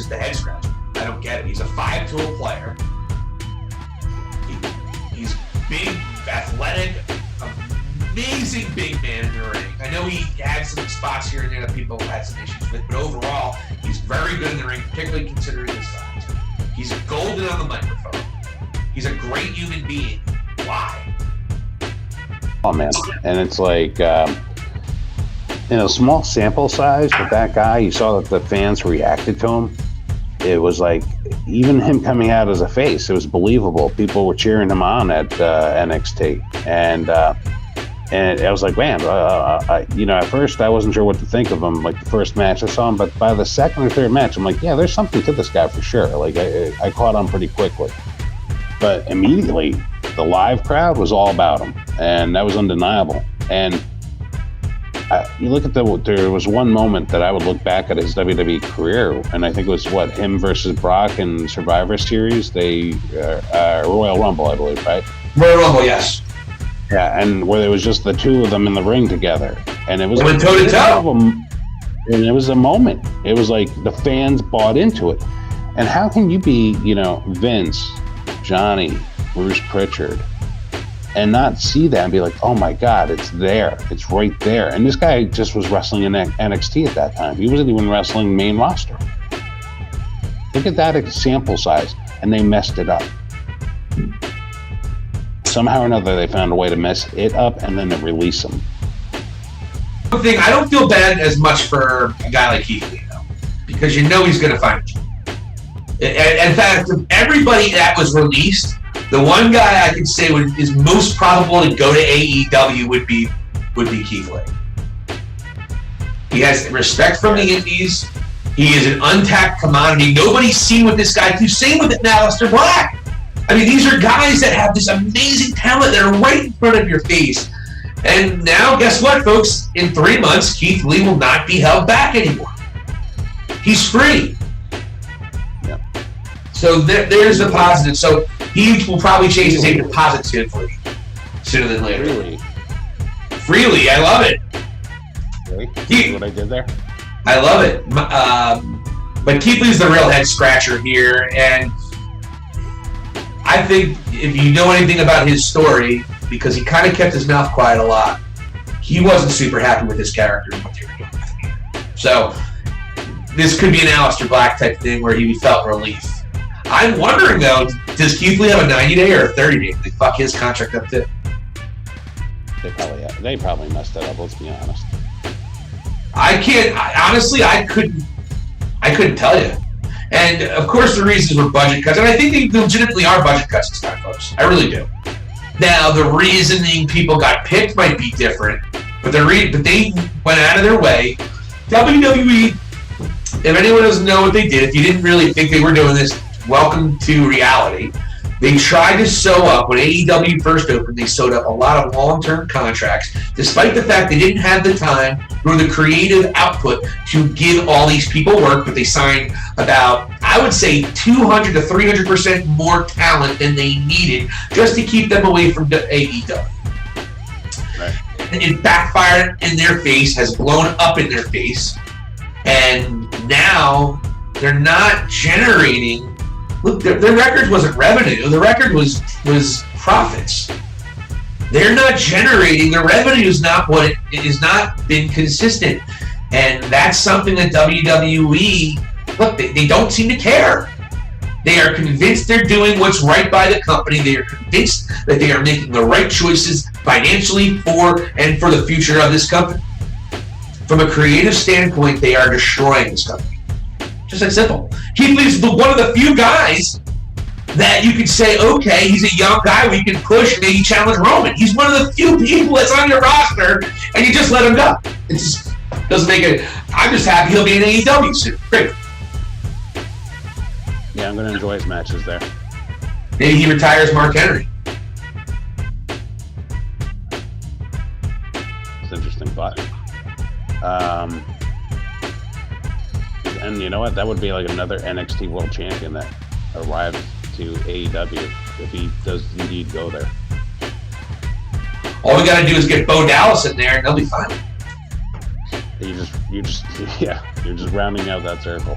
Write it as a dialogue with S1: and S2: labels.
S1: the head scratcher. I don't get it. He's a 5-tool player. He's big, athletic, amazing big man in the ring. I know he had some spots here and there that people had some issues with, but overall, he's very good in the ring, particularly considering his size. He's golden on the microphone. He's a great human being. Why?
S2: Oh, man. And it's like, in a small sample size with that guy, you saw that the fans reacted to him. It was like, even him coming out as a face, it was believable. People were cheering him on at NXT. And I was like, man, at first I wasn't sure what to think of him, like the first match I saw him, but by the second or third match, I'm like, yeah, there's something to this guy for sure. Like, I caught on pretty quickly. But immediately, the live crowd was all about him, and that was undeniable. And you look at there was one moment that I would look back at his WWE career, and I think it was him versus Brock in Survivor Series, Royal Rumble, I believe, right?
S1: Royal Rumble, yes.
S2: Yeah, and where there was just the two of them in the ring together, and it was
S1: went toe to toe,
S2: and it was a moment. It was like the fans bought into it. And how can you be, Vince, Johnny, Bruce Pritchard, and not see that and be like, oh my God, it's there. It's right there. And this guy just was wrestling in NXT at that time. He wasn't even wrestling main roster. Look at that sample size, and they messed it up. Somehow or another, they found a way to mess it up and then to release him.
S1: One thing, I don't feel bad as much for a guy like Keith Lee, though, because he's going to find you. In fact, of everybody that was released, the one guy I could say is most probable to go to AEW would be Keith Lee. He has respect from the indies. He is an untapped commodity. Nobody's seen what this guy do. Same with Aleister Black. I mean, these are guys that have this amazing talent that are right in front of your face. And now, guess what, folks? In 3 months, Keith Lee will not be held back anymore. He's free.
S2: Yep.
S1: So there's the positive. So he will probably change his name to Positively sooner than later. Freely, I love it.
S2: Really? See what I did there?
S1: I love it. But Keith Lee's the real head scratcher here, and I think if you know anything about his story, because he kind of kept his mouth quiet a lot, he wasn't super happy with his character and what they were doing with him. So this could be an Aleister Black type thing where he felt relief. I'm wondering, though, does Keith Lee have a 90-day or a 30-day? They fuck his contract up too.
S2: They probably messed it up, let's be honest.
S1: Honestly, I couldn't tell you. And, of course, the reasons were budget cuts. And I think they legitimately are budget cuts this time, folks. I really do. Now, the reasoning people got picked might be different, but they went out of their way. WWE, if anyone doesn't know what they did, if you didn't really think they were doing this, welcome to reality. They tried to sew up, when AEW first opened, they sewed up a lot of long-term contracts, despite the fact they didn't have the time nor the creative output to give all these people work, but they signed about, I would say, 200 to 300% more talent than they needed just to keep them away from AEW.
S2: Right.
S1: It backfired in their face, has blown up in their face, and now they're not generating. Look, their record wasn't revenue. The record was profits. They're not generating. The revenue is not what it has not been consistent, and that's something that WWE. Look, they don't seem to care. They are convinced they're doing what's right by the company. They are convinced that they are making the right choices financially for the future of this company. From a creative standpoint, they are destroying this company. Just that simple. Keith Lee's one of the few guys that you could say, okay, he's a young guy we can push and maybe challenge Roman. He's one of the few people that's on your roster, and you just let him go. It just doesn't make it. I'm just happy he'll be in AEW soon. Great.
S2: Yeah, I'm going to enjoy his matches there.
S1: Maybe he retires Mark Henry.
S2: It's interesting, but and you know what? That would be like another NXT World Champion that arrives to AEW if he does indeed go there.
S1: All we got to do is get Bo Dallas in there, and they'll be fine.
S2: You're just rounding out that circle.